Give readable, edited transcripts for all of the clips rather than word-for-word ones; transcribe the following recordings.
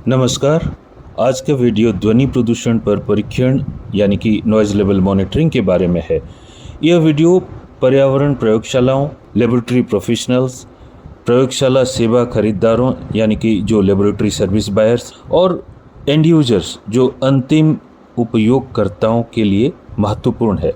नमस्कार। आज का वीडियो ध्वनि प्रदूषण पर परीक्षण यानी कि नॉइज़ लेवल मॉनिटरिंग के बारे में है। यह वीडियो पर्यावरण प्रयोगशालाओं, लेबोरेटरी प्रोफेशनल्स, प्रयोगशाला सेवा खरीदारों यानी कि जो लेबोरेटरी सर्विस बायर्स और एंड यूजर्स जो अंतिम उपयोगकर्ताओं के लिए महत्वपूर्ण है।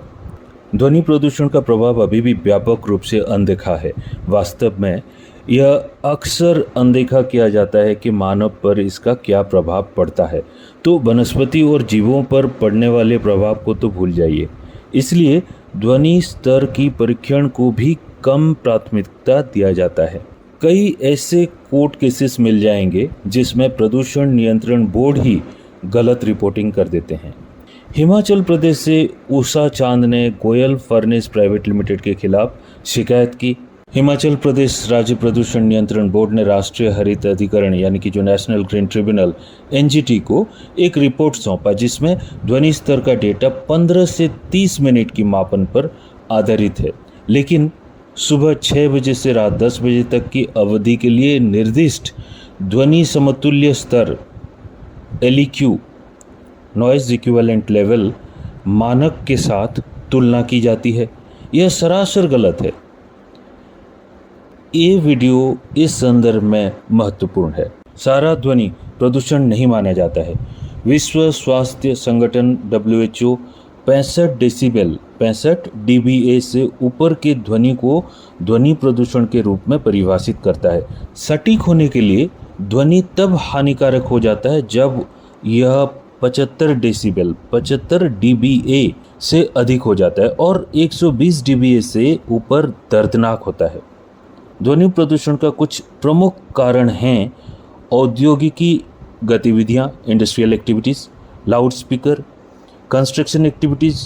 ध्वनि प्रदूषण का प्रभाव अभी भी व्यापक रूप से अनदेखा है। वास्तव में यह अक्सर अनदेखा किया जाता है कि मानव पर इसका क्या प्रभाव पड़ता है, तो वनस्पति और जीवों पर पड़ने वाले प्रभाव को तो भूल जाइए। इसलिए ध्वनि स्तर की परीक्षण को भी कम प्राथमिकता दिया जाता है। कई ऐसे कोर्ट केसेस मिल जाएंगे जिसमें प्रदूषण नियंत्रण बोर्ड ही गलत रिपोर्टिंग कर देते हैं। हिमाचल प्रदेश से उषा चांद ने गोयल फर्नेस प्राइवेट लिमिटेड के खिलाफ शिकायत की। हिमाचल प्रदेश राज्य प्रदूषण नियंत्रण बोर्ड ने राष्ट्रीय हरित अधिकरण यानी कि जो नेशनल ग्रीन ट्रिब्यूनल एनजीटी को एक रिपोर्ट सौंपा जिसमें ध्वनि स्तर का डेटा 15 से 30 मिनट की मापन पर आधारित है, लेकिन सुबह 6 बजे से रात 10 बजे तक की अवधि के लिए निर्दिष्ट ध्वनि समतुल्य स्तर LEQ नॉइज़ इक्विवेलेंट लेवल मानक के साथ तुलना की जाती है। यह सरासर गलत है। ये वीडियो इस संदर्भ में महत्वपूर्ण है। सारा ध्वनि प्रदूषण नहीं माना जाता है। विश्व स्वास्थ्य संगठन WHO 65 डेसिबल 65 dBA से ऊपर के ध्वनि को ध्वनि प्रदूषण के रूप में परिभाषित करता है। सटीक होने के लिए ध्वनि तब हानिकारक हो जाता है जब यह 75 डेसिबल 75 dBA से अधिक हो जाता है और 120 dBA से ऊपर दर्दनाक होता है। ध्वनि प्रदूषण का कुछ प्रमुख कारण हैं औद्योगिकी गतिविधियां, industrial activities, loud speaker, construction activities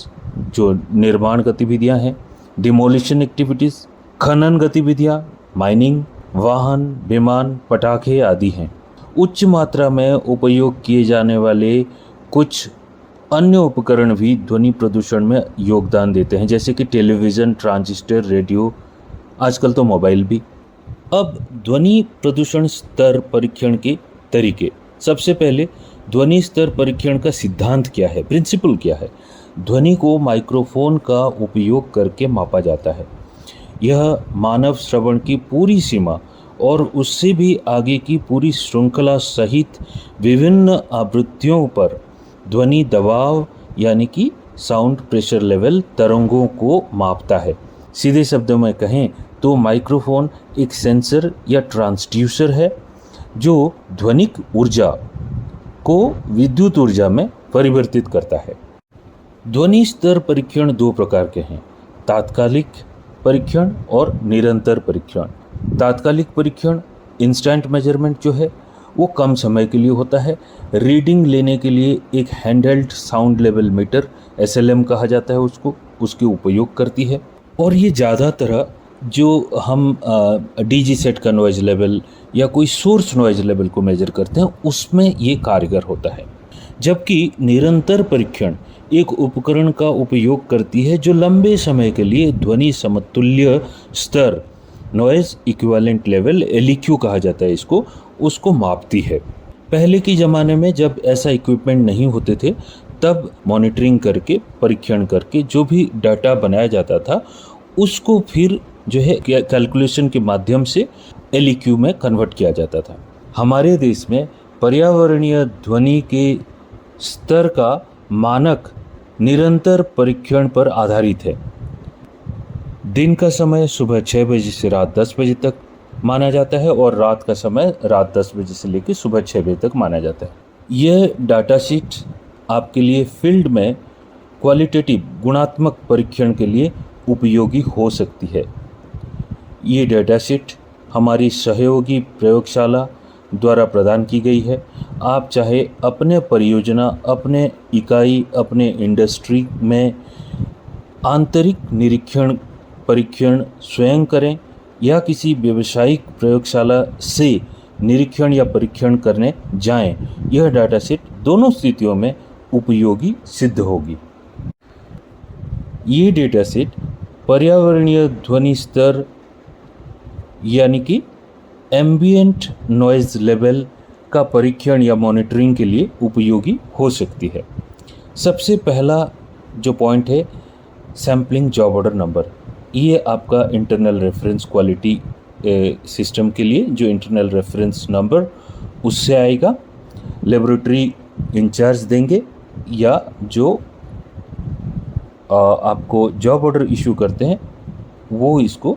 जो निर्माण गतिविधियां हैं, डिमोलिशन एक्टिविटीज़, खनन गतिविधियां, माइनिंग, वाहन, विमान, पटाखे आदि हैं। उच्च मात्रा में उपयोग किए जाने वाले कुछ अन्य उपकरण भी ध्वनि प्रदूषण में योगदान देते हैं, जैसे कि टेलीविज़न, ट्रांजिस्टर, रेडियो, आजकल तो मोबाइल भी। अब ध्वनि प्रदूषण स्तर परीक्षण के तरीके। सबसे पहले ध्वनि स्तर परीक्षण का सिद्धांत क्या है, प्रिंसिपल क्या है। ध्वनि को माइक्रोफोन का उपयोग करके मापा जाता है। यह मानव श्रवण की पूरी सीमा और उससे भी आगे की पूरी श्रृंखला सहित विभिन्न आवृत्तियों पर ध्वनि दबाव यानी कि साउंड प्रेशर लेवल तरंगों को मापता है। सीधे शब्दों में कहें तो माइक्रोफोन एक सेंसर या ट्रांसड्यूसर है जो ध्वनिक ऊर्जा को विद्युत ऊर्जा में परिवर्तित करता है। ध्वनि स्तर परीक्षण दो प्रकार के हैं, तात्कालिक परीक्षण और निरंतर परीक्षण। तात्कालिक परीक्षण इंस्टेंट मेजरमेंट जो है वो कम समय के लिए होता है। रीडिंग लेने के लिए एक handheld sound level meter SLM कहा जाता है उसके उपयोग करती है। और ये ज़्यादातर जो हम DG सेट का नॉइज़ लेवल या कोई सोर्स नॉइज़ लेवल को मेजर करते हैं उसमें ये कारगर होता है। जबकि निरंतर परीक्षण एक उपकरण का उपयोग करती है जो लंबे समय के लिए ध्वनि समतुल्य स्तर नॉइज़ इक्विवेलेंट लेवल LEQ कहा जाता है उसको मापती है। पहले के ज़माने में जब ऐसा इक्विपमेंट नहीं होते थे तब मॉनिटरिंग करके परीक्षण करके जो भी डाटा बनाया जाता था उसको फिर जो है कैलकुलेशन के माध्यम से LEQ में कन्वर्ट किया जाता था। हमारे देश में पर्यावरणीय ध्वनि के स्तर का मानक निरंतर परीक्षण पर आधारित है। दिन का समय सुबह 6 बजे से रात 10 बजे तक माना जाता है और रात का समय रात 10 बजे से लेकर सुबह 6 बजे तक माना जाता है। यह डाटा शीट आपके लिए फील्ड में क्वालिटेटिव गुणात्मक परीक्षण के लिए उपयोगी हो सकती है। ये डाटा शीट हमारी सहयोगी प्रयोगशाला द्वारा प्रदान की गई है। आप चाहे अपने परियोजना, अपने इकाई, अपने इंडस्ट्री में आंतरिक निरीक्षण परीक्षण स्वयं करें या किसी व्यावसायिक प्रयोगशाला से निरीक्षण या परीक्षण करने जाएं, यह डाटा सेट दोनों स्थितियों में उपयोगी सिद्ध होगी। ये डेटा सेट पर्यावरणीय ध्वनि स्तर यानी कि एम्बिएंट नॉइज़ लेवल का परीक्षण या मॉनिटरिंग के लिए उपयोगी हो सकती है। सबसे पहला जो पॉइंट है सैम्पलिंग जॉब ऑर्डर नंबर, ये आपका इंटरनल रेफरेंस क्वालिटी सिस्टम के लिए जो इंटरनल रेफरेंस नंबर उससे आएगा। लेबोरेटरी इंचार्ज देंगे या जो आपको जॉब ऑर्डर इशू करते हैं वो इसको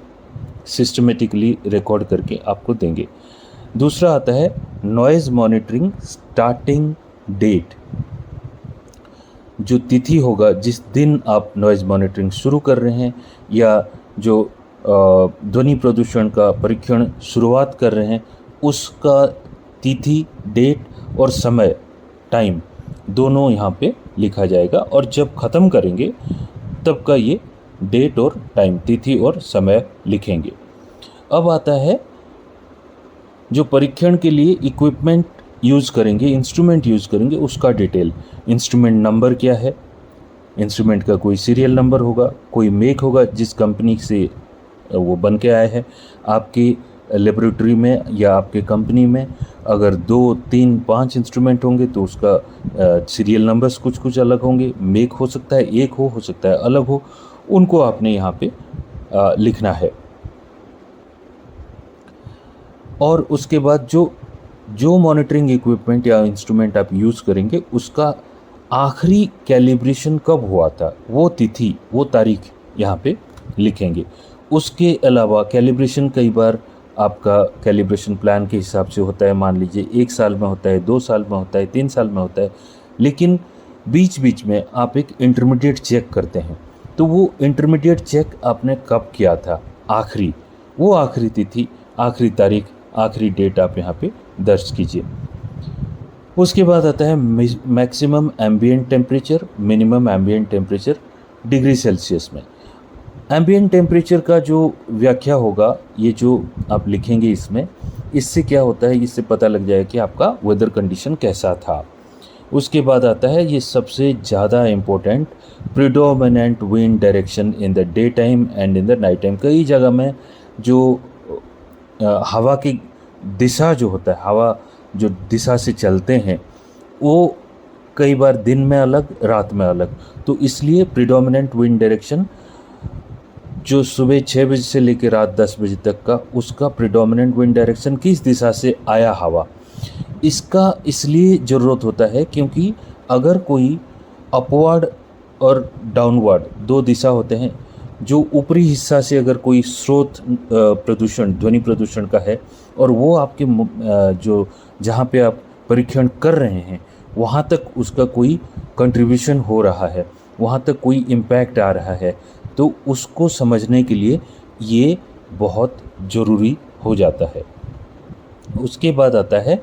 सिस्टमेटिकली रिकॉर्ड करके आपको देंगे। दूसरा आता है नॉइज़ मॉनिटरिंग स्टार्टिंग डेट, जो तिथि होगा जिस दिन आप नॉइज़ मॉनिटरिंग शुरू कर रहे हैं या जो ध्वनि प्रदूषण का परीक्षण शुरुआत कर रहे हैं उसका तिथि, डेट और समय, टाइम दोनों यहाँ पे लिखा जाएगा और जब ख़त्म करेंगे तब का ये डेट और टाइम, तिथि और समय लिखेंगे। अब आता है जो परीक्षण के लिए इक्विपमेंट यूज़ करेंगे, इंस्ट्रूमेंट यूज़ करेंगे, उसका डिटेल। इंस्ट्रूमेंट नंबर क्या है, इंस्ट्रूमेंट का कोई सीरियल नंबर होगा, कोई मेक होगा जिस कंपनी से वो बन के आया है। आपकी लेबोरेटरी में या आपके कंपनी में अगर 2, 3, 5 इंस्ट्रूमेंट होंगे तो उसका सीरियल नंबर्स कुछ कुछ अलग होंगे। मेक हो सकता है एक हो सकता है अलग हो, उनको आपने यहाँ पे लिखना है। और उसके बाद जो मॉनिटरिंग इक्विपमेंट या इंस्ट्रूमेंट आप यूज़ करेंगे उसका आखिरी कैलिब्रेशन कब हुआ था, वो तिथि, वो तारीख यहाँ पे लिखेंगे। उसके अलावा कैलिब्रेशन कई बार आपका कैलिब्रेशन प्लान के हिसाब से होता है, मान लीजिए 1 साल में होता है, 2 साल में होता है, 3 साल में होता है, लेकिन बीच बीच में आप एक इंटरमीडिएट चेक करते हैं। तो वो इंटरमीडिएट चेक आपने कब किया था, आखिरी, वो आखिरी तिथि, आखिरी तारीख, आखिरी डेट आप यहाँ पे दर्ज कीजिए। उसके बाद आता है maximum ambient temperature, minimum ambient temperature degree Celsius में। एम्बिएंट टेम्परेचर का जो व्याख्या होगा, ये जो आप लिखेंगे इसमें, इससे क्या होता है, इससे पता लग जाएगा कि आपका वेदर कंडीशन कैसा था। उसके बाद आता है ये सबसे ज़्यादा important, predominant wind direction in the day time and in the night time. कई जगह में जो हवा की दिशा जो होता है, हवा जो दिशा से चलते हैं वो कई बार दिन में अलग, रात में अलग। तो इसलिए प्रिडोमिनेंट विंड डायरेक्शन जो सुबह 6 बजे से लेकर रात 10 बजे तक का, उसका प्रिडोमिनेंट विंड डायरेक्शन किस दिशा से आया हवा, इसका इसलिए ज़रूरत होता है क्योंकि अगर कोई अपवर्ड और डाउनवर्ड 2 दिशा होते हैं, जो ऊपरी हिस्सा से अगर कोई स्रोत प्रदूषण, ध्वनि प्रदूषण का है और वो आपके जो जहाँ पे आप परीक्षण कर रहे हैं वहाँ तक उसका कोई कंट्रीब्यूशन हो रहा है, वहाँ तक कोई इम्पैक्ट आ रहा है, तो उसको समझने के लिए ये बहुत ज़रूरी हो जाता है। उसके बाद आता है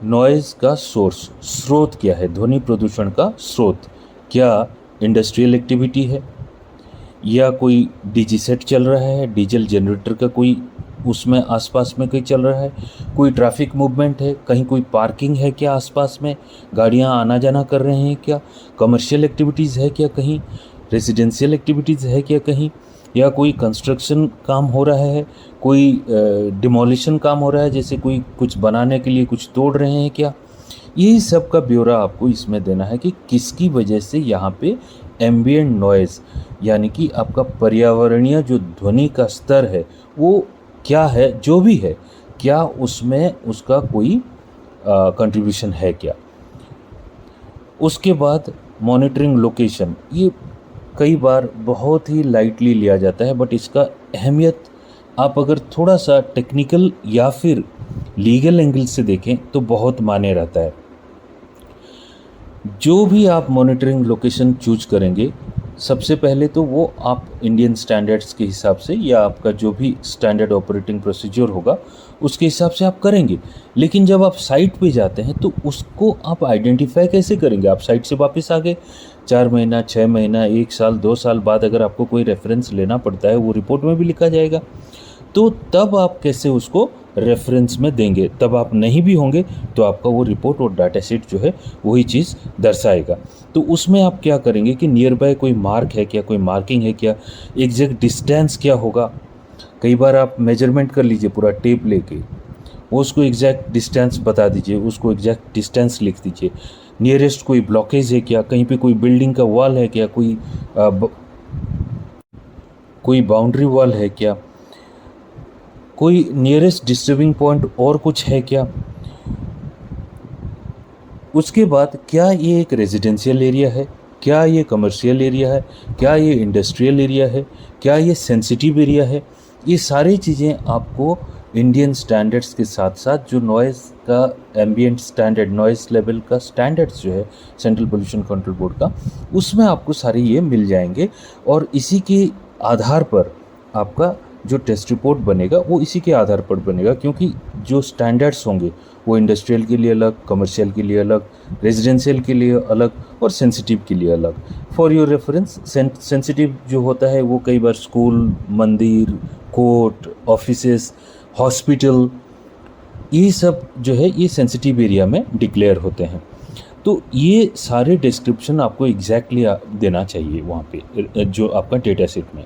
नॉइज़ का सोर्स, स्रोत क्या है, ध्वनि प्रदूषण का स्रोत। क्या इंडस्ट्रियल एक्टिविटी है या कोई डीजी सेट चल रहा है, डीजल जनरेटर का कोई उसमें आसपास में कहीं चल रहा है, कोई ट्रैफिक मूवमेंट है, कहीं कोई पार्किंग है क्या आसपास में, गाड़ियां आना जाना कर रहे हैं क्या, कमर्शियल एक्टिविटीज़ है क्या कहीं, रेजिडेंशियल एक्टिविटीज़ है क्या कहीं, या कोई कंस्ट्रक्शन काम हो रहा है, कोई डिमोलिशन काम हो रहा है, जैसे कोई कुछ बनाने के लिए कुछ तोड़ रहे हैं क्या। यही सब का ब्यौरा आपको इसमें देना है कि किसकी वजह से यहाँ पे एम्बिएंट नॉइज़ यानी कि आपका पर्यावरणीय जो ध्वनि का स्तर है वो क्या है, जो भी है, क्या उसमें उसका कोई कंट्रीब्यूशन है क्या। उसके बाद मॉनिटरिंग लोकेशन, ये कई बार बहुत ही लाइटली लिया जाता है, बट इसका अहमियत आप अगर थोड़ा सा टेक्निकल या फिर लीगल एंगल से देखें तो बहुत मायने रहता है। जो भी आप मॉनिटरिंग लोकेशन चूज करेंगे, सबसे पहले तो वो आप इंडियन स्टैंडर्ड्स के हिसाब से या आपका जो भी स्टैंडर्ड ऑपरेटिंग प्रोसीजर होगा उसके हिसाब से आप करेंगे। लेकिन जब आप साइट पे जाते हैं तो उसको आप आइडेंटिफाई कैसे करेंगे। आप साइट से वापस आ गए, 4 महीना, 6 महीना, 1 साल, 2 साल बाद अगर आपको कोई रेफरेंस लेना पड़ता है, वो रिपोर्ट में भी लिखा जाएगा, तो तब आप कैसे उसको रेफरेंस में देंगे। तब आप नहीं भी होंगे तो आपका वो रिपोर्ट और डाटा शीट जो है वही चीज़ दर्शाएगा। तो उसमें आप क्या करेंगे कि नियर बाय कोई मार्क है क्या, कोई मार्किंग है क्या, एग्जैक्ट डिस्टेंस क्या होगा। कई बार आप मेजरमेंट कर लीजिए पूरा टेप लेके, वो उसको एग्जैक्ट डिस्टेंस बता दीजिए, उसको एग्जैक्ट डिस्टेंस लिख दीजिए। नियरेस्ट कोई ब्लॉकेज है क्या, कहीं पे कोई बिल्डिंग का वॉल है क्या, कोई बाउंड्री वॉल है क्या, कोई नियरेस्ट डिस्टर्बिंग पॉइंट और कुछ है क्या। उसके बाद क्या ये एक रेजिडेंशियल एरिया है, क्या ये कमर्शियल एरिया है, क्या ये इंडस्ट्रियल एरिया है, क्या ये सेंसिटिव एरिया है। ये सारी चीज़ें आपको इंडियन स्टैंडर्ड्स के साथ साथ जो नॉइज़ का एम्बिएंट स्टैंडर्ड, नॉइज़ लेवल का स्टैंडर्ड्स जो है सेंट्रल पोल्यूशन कंट्रोल बोर्ड का, उसमें आपको सारे ये मिल जाएंगे। और इसी के आधार पर आपका जो टेस्ट रिपोर्ट बनेगा वो इसी के आधार पर बनेगा, क्योंकि जो स्टैंडर्ड्स होंगे वो इंडस्ट्रियल के लिए अलग, कमर्शियल के लिए अलग, रेजिडेंशियल के लिए अलग और सेंसिटिव के लिए अलग। फॉर योर रेफरेंस, सेंसिटिव जो होता है वो कई बार स्कूल, मंदिर, कोर्ट, ऑफिसेस, हॉस्पिटल, ये सब जो है ये सेंसिटिव एरिया में डिक्लेयर होते हैं। तो ये सारे डिस्क्रिप्शन आपको एग्जैक्टली देना चाहिए वहाँ पे जो आपका डेटा सेट में।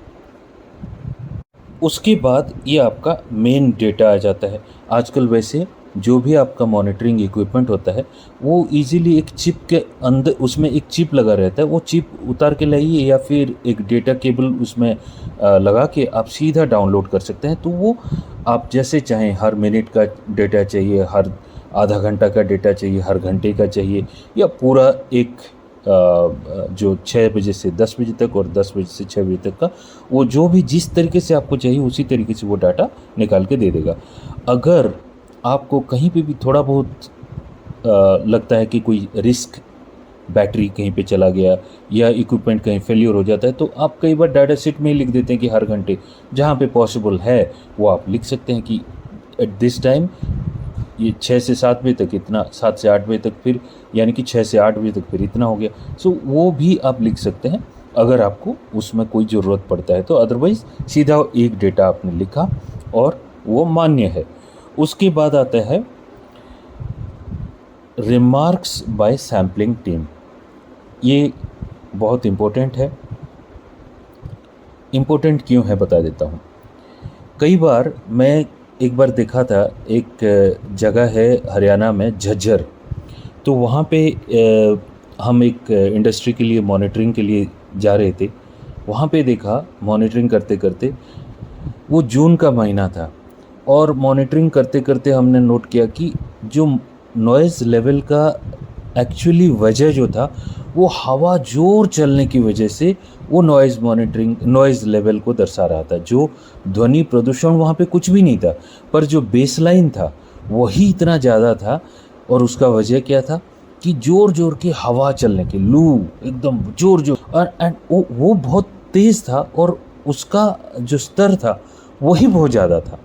उसके बाद ये आपका मेन डेटा आ जाता है। आजकल वैसे जो भी आपका मॉनिटरिंग इक्विपमेंट होता है वो इजीली एक चिप के अंदर, उसमें एक चिप लगा रहता है, वो चिप उतार के लाइए या फिर एक डेटा केबल उसमें लगा के आप सीधा डाउनलोड कर सकते हैं। तो वो आप जैसे चाहें, हर मिनट का डेटा चाहिए, हर आधा घंटा का डेटा चाहिए, हर घंटे का चाहिए, या पूरा एक जो 6 बजे से 10 बजे तक और 10 बजे से 6 बजे तक का, वो जो भी जिस तरीके से आपको चाहिए उसी तरीके से वो डाटा निकाल के दे देगा। अगर आपको कहीं पे भी थोड़ा बहुत लगता है कि कोई रिस्क, बैटरी कहीं पे चला गया या इक्विपमेंट कहीं फेलियर हो जाता है, तो आप कई बार डाटा शीट में ही लिख देते हैं कि हर घंटे जहाँ पे पॉसिबल है वो आप लिख सकते हैं कि एट दिस टाइम ये 6 से 7 बजे तक इतना, 7 से 8 बजे तक फिर, यानी कि 6 से 8 बजे तक फिर इतना हो गया। सो वो भी आप लिख सकते हैं अगर आपको उसमें कोई ज़रूरत पड़ता है तो। अदरवाइज़ सीधा एक डेटा आपने लिखा और वो मान्य है। उसके बाद आता है रिमार्क्स बाय सैम्पलिंग टीम। ये बहुत इम्पोर्टेंट है। इम्पोर्टेंट क्यों है बता देता हूँ। कई बार मैं एक बार देखा था, एक जगह है हरियाणा में झज्जर, तो वहाँ पे हम एक इंडस्ट्री के लिए मॉनिटरिंग के लिए जा रहे थे। वहाँ पे देखा मॉनिटरिंग करते करते, वो जून का महीना था और मॉनिटरिंग करते करते हमने नोट किया कि जो नॉइज़ लेवल का एक्चुअली वजह जो था वो हवा जोर चलने की वजह से वो नॉइज़ लेवल को दर्शा रहा था। जो ध्वनि प्रदूषण वहाँ पे कुछ भी नहीं था, पर जो बेसलाइन था वही इतना ज़्यादा था। और उसका वजह क्या था कि जोर जोर की हवा चलने की, लू एकदम जोर जोर, एंड वो बहुत तेज़ था और उसका जो स्तर था वही बहुत ज़्यादा था।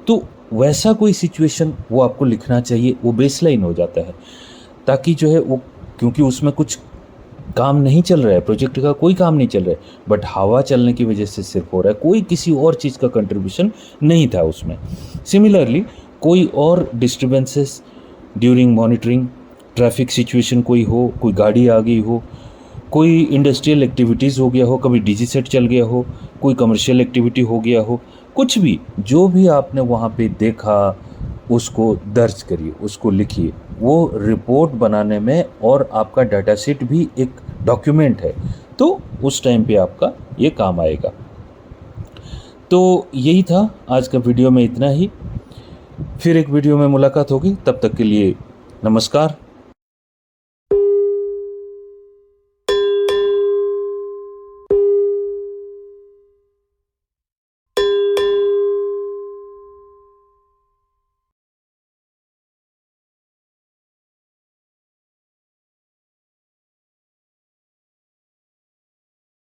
तो वैसा कोई सिचुएशन वो आपको लिखना चाहिए, वो बेसलाइन हो जाता है, ताकि जो है वो, क्योंकि उसमें कुछ काम नहीं चल रहा है, प्रोजेक्ट का कोई काम नहीं चल रहा है, बट हवा चलने की वजह से सिर्फ हो रहा है, कोई किसी और चीज़ का कंट्रीब्यूशन नहीं था उसमें। सिमिलरली कोई और disturbances during monitoring, traffic situation कोई हो, कोई गाड़ी आ गई हो, कोई इंडस्ट्रियल एक्टिविटीज़ हो गया हो, कभी डीजी सेट चल गया हो, कोई कमर्शियल एक्टिविटी हो गया हो, कुछ भी जो भी आपने वहाँ पे देखा उसको दर्ज करिए, उसको लिखिए। वो रिपोर्ट बनाने में, और आपका डाटा शीट भी एक डॉक्यूमेंट है, तो उस टाइम पे आपका ये काम आएगा। तो यही था आज का वीडियो में, इतना ही। फिर एक वीडियो में मुलाकात होगी, तब तक के लिए नमस्कार।